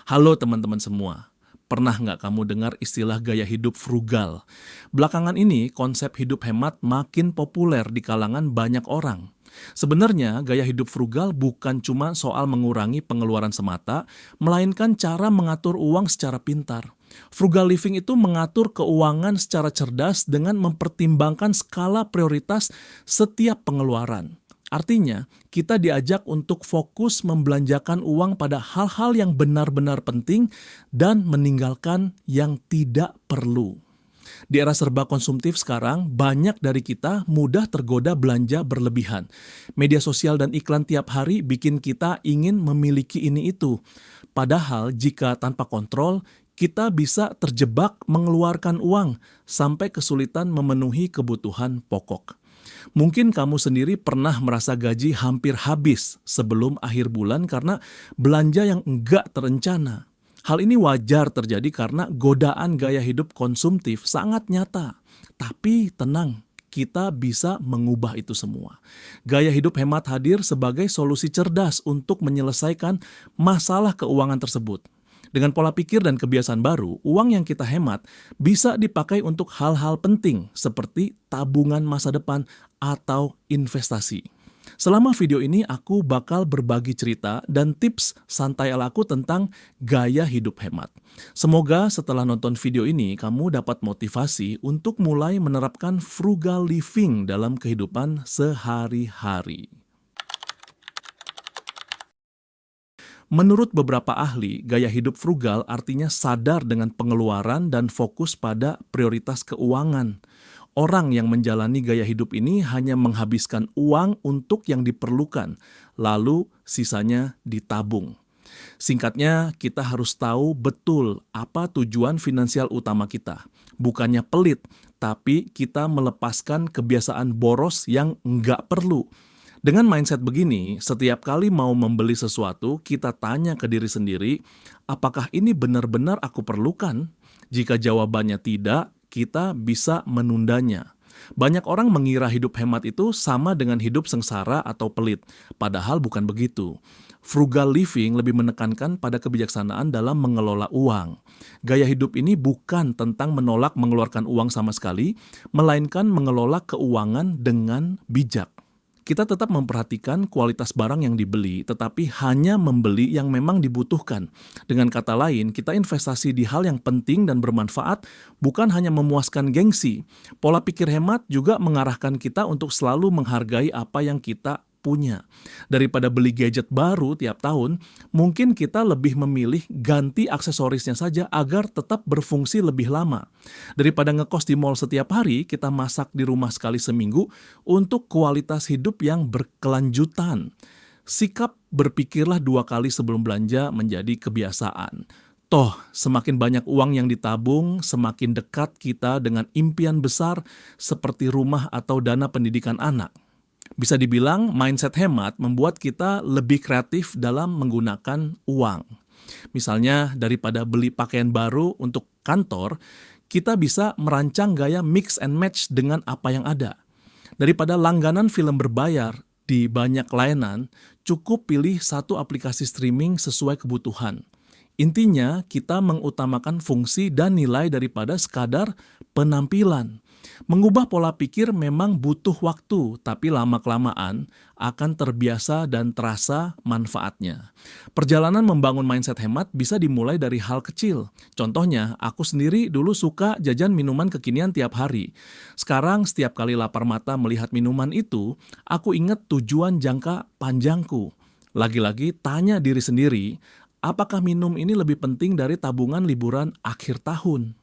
Halo teman-teman semua, pernah nggak kamu dengar istilah gaya hidup frugal? Belakangan ini, konsep hidup hemat makin populer di kalangan banyak orang. Sebenarnya, gaya hidup frugal bukan cuma soal mengurangi pengeluaran semata, melainkan cara mengatur uang secara pintar. Frugal living itu mengatur keuangan secara cerdas dengan mempertimbangkan skala prioritas setiap pengeluaran. Artinya, kita diajak untuk fokus membelanjakan uang pada hal-hal yang benar-benar penting dan meninggalkan yang tidak perlu. Di era serba konsumtif sekarang, banyak dari kita mudah tergoda belanja berlebihan. Media sosial dan iklan tiap hari bikin kita ingin memiliki ini itu. Padahal jika tanpa kontrol, kita bisa terjebak mengeluarkan uang sampai kesulitan memenuhi kebutuhan pokok. Mungkin kamu sendiri pernah merasa gaji hampir habis sebelum akhir bulan karena belanja yang enggak terencana. Hal ini wajar terjadi karena godaan gaya hidup konsumtif sangat nyata. Tapi tenang, kita bisa mengubah itu semua. Gaya hidup hemat hadir sebagai solusi cerdas untuk menyelesaikan masalah keuangan tersebut. Dengan pola pikir dan kebiasaan baru, uang yang kita hemat bisa dipakai untuk hal-hal penting seperti tabungan masa depan atau investasi. Selama video ini aku bakal berbagi cerita dan tips santai ala aku tentang gaya hidup hemat. Semoga setelah nonton video ini kamu dapat motivasi untuk mulai menerapkan frugal living dalam kehidupan sehari-hari. Menurut beberapa ahli, gaya hidup frugal artinya sadar dengan pengeluaran dan fokus pada prioritas keuangan. Orang yang menjalani gaya hidup ini hanya menghabiskan uang untuk yang diperlukan, lalu sisanya ditabung. Singkatnya, kita harus tahu betul apa tujuan finansial utama kita. Bukannya pelit, tapi kita melepaskan kebiasaan boros yang nggak perlu. Dengan mindset begini, setiap kali mau membeli sesuatu, kita tanya ke diri sendiri, apakah ini benar-benar aku perlukan? Jika jawabannya tidak, kita bisa menundanya. Banyak orang mengira hidup hemat itu sama dengan hidup sengsara atau pelit, padahal bukan begitu. Frugal living lebih menekankan pada kebijaksanaan dalam mengelola uang. Gaya hidup ini bukan tentang menolak mengeluarkan uang sama sekali, melainkan mengelola keuangan dengan bijak. Kita tetap memperhatikan kualitas barang yang dibeli, tetapi hanya membeli yang memang dibutuhkan. Dengan kata lain, kita investasi di hal yang penting dan bermanfaat, bukan hanya memuaskan gengsi. Pola pikir hemat juga mengarahkan kita untuk selalu menghargai apa yang kita punya. Daripada beli gadget baru tiap tahun, mungkin kita lebih memilih ganti aksesorisnya saja agar tetap berfungsi lebih lama. Daripada ngekos di mall setiap hari, kita masak di rumah sekali seminggu untuk kualitas hidup yang berkelanjutan. Sikap berpikirlah 2 kali sebelum belanja menjadi kebiasaan. Toh, semakin banyak uang yang ditabung, semakin dekat kita dengan impian besar seperti rumah atau dana pendidikan anak. Bisa dibilang, mindset hemat membuat kita lebih kreatif dalam menggunakan uang. Misalnya, daripada beli pakaian baru untuk kantor, kita bisa merancang gaya mix and match dengan apa yang ada. Daripada langganan film berbayar di banyak layanan, cukup pilih satu aplikasi streaming sesuai kebutuhan. Intinya, kita mengutamakan fungsi dan nilai daripada sekadar penampilan. Mengubah pola pikir memang butuh waktu, tapi lama-kelamaan akan terbiasa dan terasa manfaatnya. Perjalanan membangun mindset hemat bisa dimulai dari hal kecil. Contohnya, aku sendiri dulu suka jajan minuman kekinian tiap hari. Sekarang setiap kali lapar mata melihat minuman itu, aku ingat tujuan jangka panjangku. Lagi-lagi tanya diri sendiri, apakah minum ini lebih penting dari tabungan liburan akhir tahun?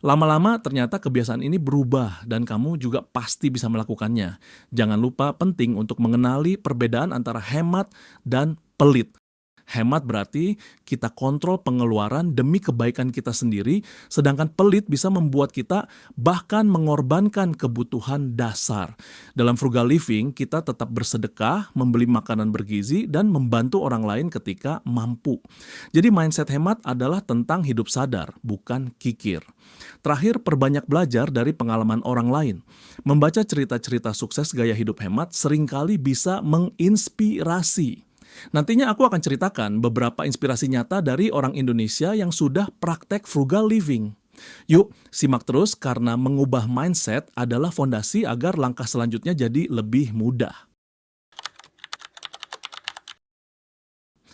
Lama-lama ternyata kebiasaan ini berubah dan kamu juga pasti bisa melakukannya. Jangan lupa penting untuk mengenali perbedaan antara hemat dan pelit. Hemat berarti kita kontrol pengeluaran demi kebaikan kita sendiri, sedangkan pelit bisa membuat kita bahkan mengorbankan kebutuhan dasar. Dalam frugal living, kita tetap bersedekah, membeli makanan bergizi, dan membantu orang lain ketika mampu. Jadi mindset hemat adalah tentang hidup sadar, bukan kikir. Terakhir, perbanyak belajar dari pengalaman orang lain. Membaca cerita-cerita sukses gaya hidup hemat seringkali bisa menginspirasi. Nantinya aku akan ceritakan beberapa inspirasi nyata dari orang Indonesia yang sudah praktek frugal living. Yuk, simak terus karena mengubah mindset adalah fondasi agar langkah selanjutnya jadi lebih mudah.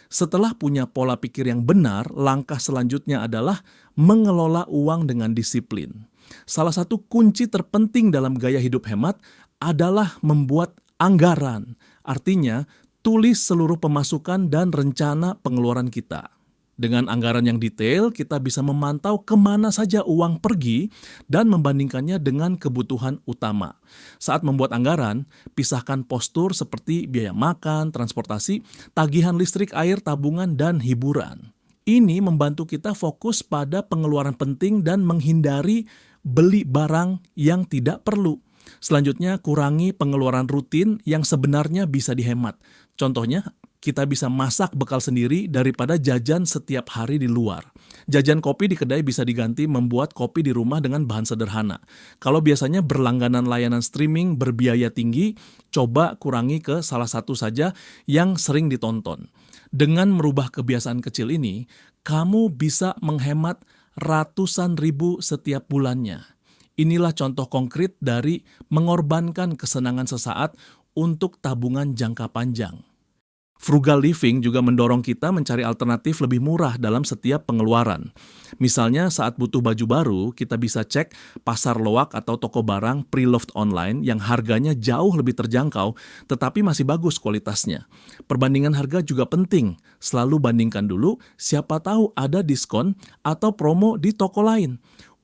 Setelah punya pola pikir yang benar, langkah selanjutnya adalah mengelola uang dengan disiplin. Salah satu kunci terpenting dalam gaya hidup hemat adalah membuat anggaran. Artinya, tulis seluruh pemasukan dan rencana pengeluaran kita. Dengan anggaran yang detail, kita bisa memantau kemana saja uang pergi dan membandingkannya dengan kebutuhan utama. Saat membuat anggaran, pisahkan postur seperti biaya makan, transportasi, tagihan listrik, air, tabungan, dan hiburan. Ini membantu kita fokus pada pengeluaran penting dan menghindari beli barang yang tidak perlu. Selanjutnya, kurangi pengeluaran rutin yang sebenarnya bisa dihemat. Contohnya, kita bisa masak bekal sendiri daripada jajan setiap hari di luar. Jajan kopi di kedai bisa diganti membuat kopi di rumah dengan bahan sederhana. Kalau biasanya berlangganan layanan streaming berbiaya tinggi, coba kurangi ke salah satu saja yang sering ditonton. Dengan merubah kebiasaan kecil ini, kamu bisa menghemat ratusan ribu setiap bulannya. Inilah contoh konkret dari mengorbankan kesenangan sesaat untuk tabungan jangka panjang. Frugal living juga mendorong kita mencari alternatif lebih murah dalam setiap pengeluaran. Misalnya saat butuh baju baru, kita bisa cek pasar loak atau toko barang pre-loved online yang harganya jauh lebih terjangkau tetapi masih bagus kualitasnya. Perbandingan harga juga penting, selalu bandingkan dulu siapa tahu ada diskon atau promo di toko lain.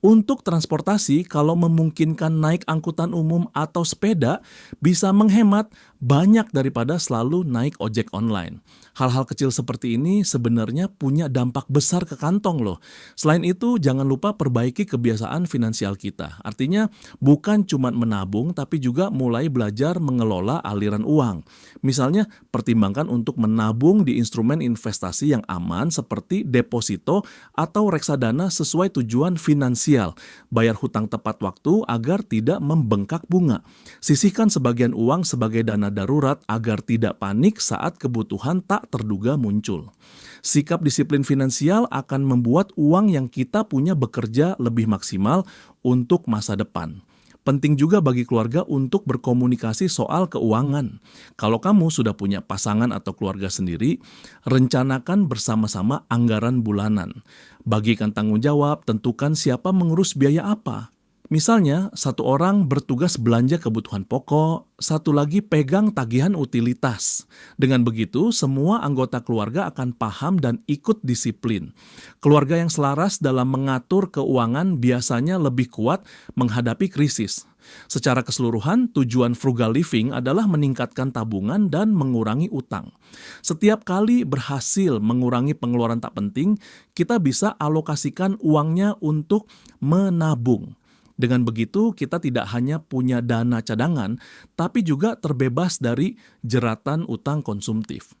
Untuk transportasi, kalau memungkinkan naik angkutan umum atau sepeda, bisa menghemat banyak daripada selalu naik ojek online. Hal-hal kecil seperti ini sebenarnya punya dampak besar ke kantong loh. Selain itu, jangan lupa perbaiki kebiasaan finansial kita. Artinya, bukan cuma menabung, tapi juga mulai belajar mengelola aliran uang. Misalnya, pertimbangkan untuk menabung di instrumen investasi yang aman seperti deposito atau reksadana sesuai tujuan finansial. Bayar hutang tepat waktu agar tidak membengkak bunga. Sisihkan sebagian uang sebagai dana darurat agar tidak panik saat kebutuhan tak terduga muncul. Sikap disiplin finansial akan membuat uang yang kita punya bekerja lebih maksimal untuk masa depan. Penting juga bagi keluarga untuk berkomunikasi soal keuangan. Kalau kamu sudah punya pasangan atau keluarga sendiri, rencanakan bersama-sama anggaran bulanan. Bagikan tanggung jawab, tentukan siapa mengurus biaya apa. Misalnya, satu orang bertugas belanja kebutuhan pokok, satu lagi pegang tagihan utilitas. Dengan begitu, semua anggota keluarga akan paham dan ikut disiplin. Keluarga yang selaras dalam mengatur keuangan biasanya lebih kuat menghadapi krisis. Secara keseluruhan, tujuan frugal living adalah meningkatkan tabungan dan mengurangi utang. Setiap kali berhasil mengurangi pengeluaran tak penting, kita bisa alokasikan uangnya untuk menabung. Dengan begitu, kita tidak hanya punya dana cadangan, tapi juga terbebas dari jeratan utang konsumtif.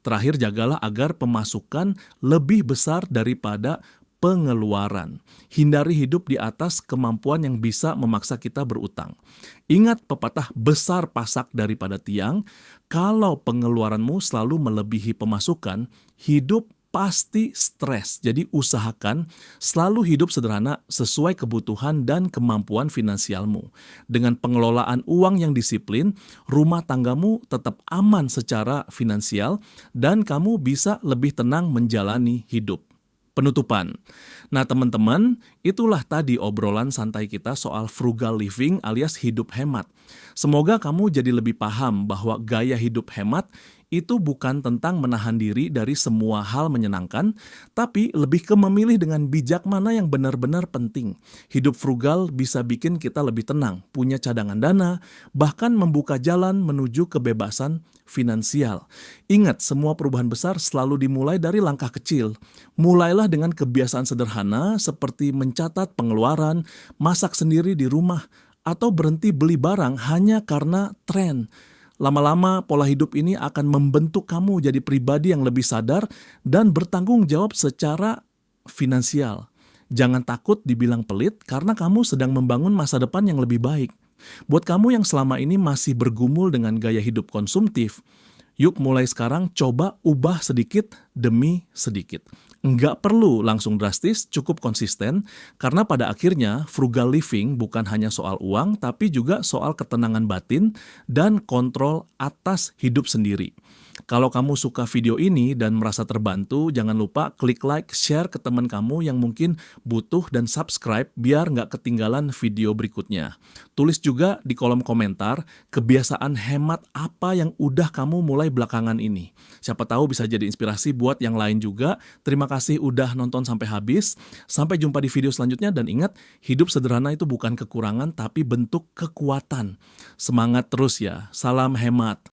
Terakhir, jagalah agar pemasukan lebih besar daripada pengeluaran. Hindari hidup di atas kemampuan yang bisa memaksa kita berutang. Ingat pepatah besar pasak daripada tiang, kalau pengeluaranmu selalu melebihi pemasukan, hidup pasti stres. Jadi usahakan selalu hidup sederhana sesuai kebutuhan dan kemampuan finansialmu. Dengan pengelolaan uang yang disiplin, rumah tanggamu tetap aman secara finansial dan kamu bisa lebih tenang menjalani hidup. Penutupan. Nah teman-teman, itulah tadi obrolan santai kita soal frugal living alias hidup hemat. Semoga kamu jadi lebih paham bahwa gaya hidup hemat itu bukan tentang menahan diri dari semua hal menyenangkan, tapi lebih ke memilih dengan bijak mana yang benar-benar penting. Hidup frugal bisa bikin kita lebih tenang, punya cadangan dana, bahkan membuka jalan menuju kebebasan finansial. Ingat, semua perubahan besar selalu dimulai dari langkah kecil. Mulailah dengan kebiasaan sederhana seperti mencatat pengeluaran, masak sendiri di rumah, atau berhenti beli barang hanya karena tren. Lama-lama pola hidup ini akan membentuk kamu jadi pribadi yang lebih sadar dan bertanggung jawab secara finansial. Jangan takut dibilang pelit karena kamu sedang membangun masa depan yang lebih baik. Buat kamu yang selama ini masih bergumul dengan gaya hidup konsumtif, Yuk mulai sekarang coba ubah sedikit demi sedikit. Nggak perlu langsung drastis, cukup konsisten, karena pada akhirnya frugal living bukan hanya soal uang, tapi juga soal ketenangan batin dan kontrol atas hidup sendiri. Kalau kamu suka video ini dan merasa terbantu, jangan lupa klik like, share ke teman kamu yang mungkin butuh dan subscribe biar nggak ketinggalan video berikutnya. Tulis juga di kolom komentar kebiasaan hemat apa yang udah kamu mulai belakangan ini. Siapa tahu bisa jadi inspirasi buat yang lain juga. Terima kasih udah nonton sampai habis. Sampai jumpa di video selanjutnya dan ingat, hidup sederhana itu bukan kekurangan tapi bentuk kekuatan. Semangat terus ya. Salam hemat.